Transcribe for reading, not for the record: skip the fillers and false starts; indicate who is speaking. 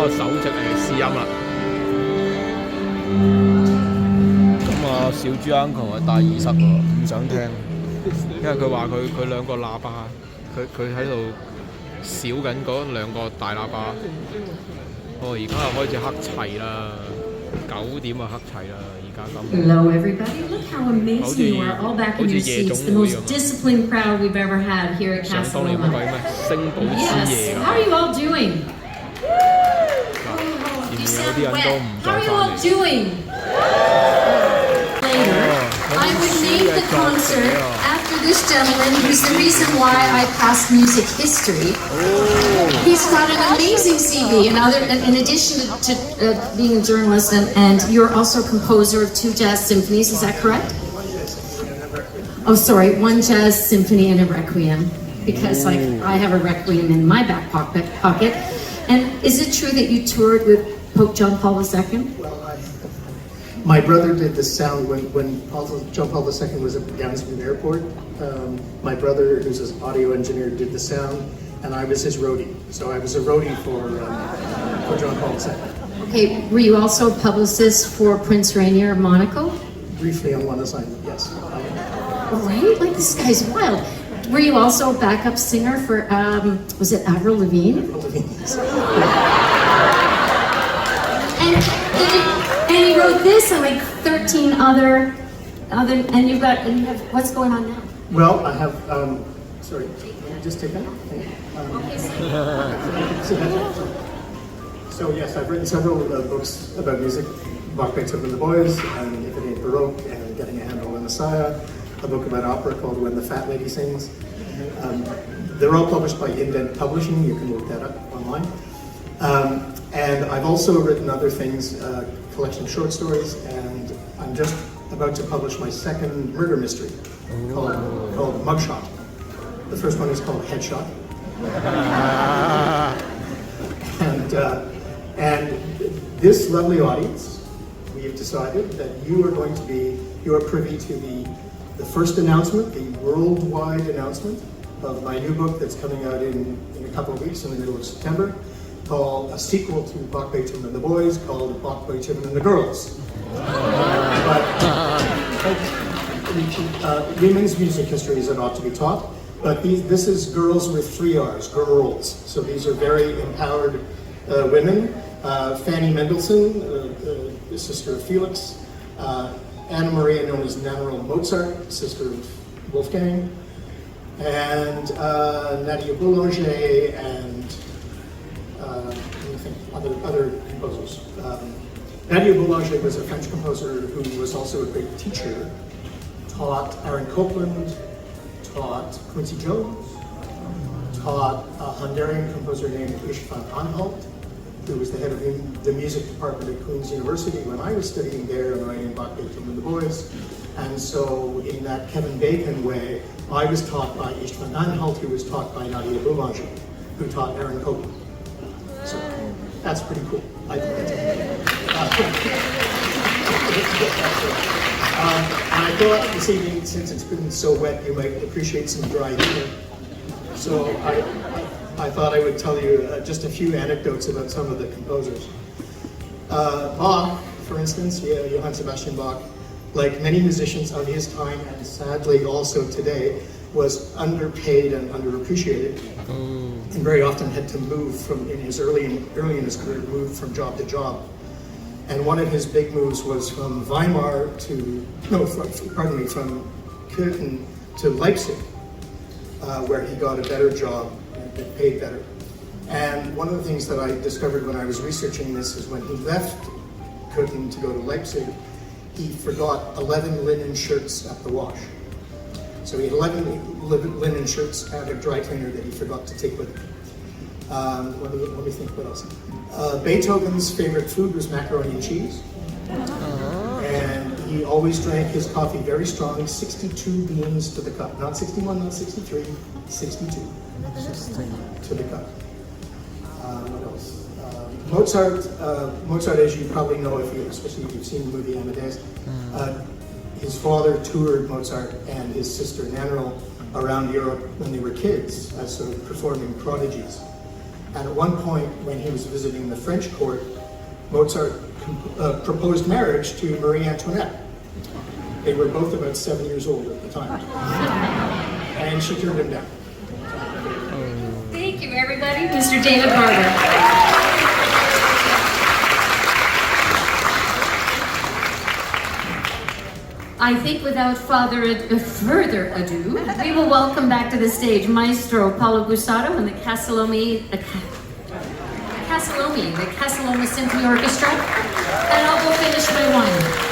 Speaker 1: 個首席試音啦。咁啊，小豬 uncle 係戴耳塞喎，唔想聽，因為佢話佢兩個喇叭，佢喺度少緊嗰兩個大喇叭。而家又開始黑齊啦，9點啊黑齊啦，而家咁。
Speaker 2: Hello everybody, look how amazing you are, all back in your seats. The most disciplined crowd we've ever had here at Casa Loma. Yes, how are you all doing? You sound wet. How are you all doing? Later, I would name the concert after this gentleman, who's the reason why I passed music history. He's got an amazing CV, in addition to being a journalist, and you're also a composer of 2 jazz symphonies, is that correct? Oh, sorry, 1 jazz symphony and a requiem, because I have a requiem in my back pocket. And is it true that you toured with Pope John Paul II?
Speaker 3: My brother did the sound when John Paul II was at Gainesville Airport. My brother, who's an audio engineer, did the sound, and I was his roadie. So I was a roadie for John Paul II.
Speaker 2: Okay, were you also a publicist for Prince Rainier of Monaco?
Speaker 3: Briefly on one assignment, yes.
Speaker 2: Right? Like, this guy's wild. Were you also a backup singer for, was it Avril Lavigne?
Speaker 3: Avril Lavigne, yes.
Speaker 2: And he wrote this and like 13 other, and you have, what's going on now?
Speaker 3: Well, I have, sorry, can you just take that? So yes, I've written several books about music, Bach, Beethoven, and the Boys, and If It Ain't Baroque, and Getting a Handle on the Messiah, a book about opera called When the Fat Lady Sings. They're all published by Indent Publishing, you can look that up online. And I've also written other things, collection of short stories, and I'm just about to publish my second murder mystery called Mugshot. The first one is called Headshot. And this lovely audience, we have decided that you are privy to the first announcement, the worldwide announcement of my new book that's coming out in a couple of weeks in the middle of September, called a sequel to Bach, Beethoven, and the Boys, called Bach, Beethoven, and the Girls. Women's music history is it ought to be taught, but this is girls with 3 R's, girls. So these are very empowered women. Fanny Mendelssohn, the sister of Felix. Anna Maria, known as Nannerl Mozart, sister of Wolfgang. And Nadia Boulanger, and other composers. Nadia Boulanger was a French composer who was also a great teacher, taught Aaron Copland, taught Quincy Jones, taught a Hungarian composer named István Anhalt, who was the head of the music department at Queen's University when I was studying there and writing Bach, Beethoven, and the Boys. And so in that Kevin Bacon way, I was taught by István Anhalt, who was taught by Nadia Boulanger, who taught Aaron Copland. So that's pretty cool. I think and I thought this evening, since it's been so wet, you might appreciate some dry humor. So I thought I would tell you just a few anecdotes about some of the composers. Bach, for instance, Johann Sebastian Bach, like many musicians of his time, and sadly also today, was underpaid and underappreciated, and very often had to move early in his career, move from job to job. And one of his big moves was from Weimar from Köthen to Leipzig, where he got a better job and paid better. And one of the things that I discovered when I was researching this is when he left Köthen to go to Leipzig, he forgot 11 linen shirts at the wash. So he had 11 linen shirts at a dry cleaner that he forgot to take with him. Let me think what else. Beethoven's favorite food was macaroni and cheese. And he always drank his coffee very strong, 62 beans to the cup. Not 61, not 63, 62 to the cup. What else? Mozart, as you probably know, especially if you've seen the movie Amadeus, his father toured Mozart and his sister Nannerl around Europe when they were kids as sort of performing prodigies. And at one point, when he was visiting the French court, Mozart proposed marriage to Marie Antoinette. They were both about 7 years old at the time. And she turned him down.
Speaker 2: Thank you, everybody. Mr. David Barber. I think without further ado, we will welcome back to the stage Maestro Paolo Bussato and the Casa Loma Symphony Orchestra, and I'll go finish my wine.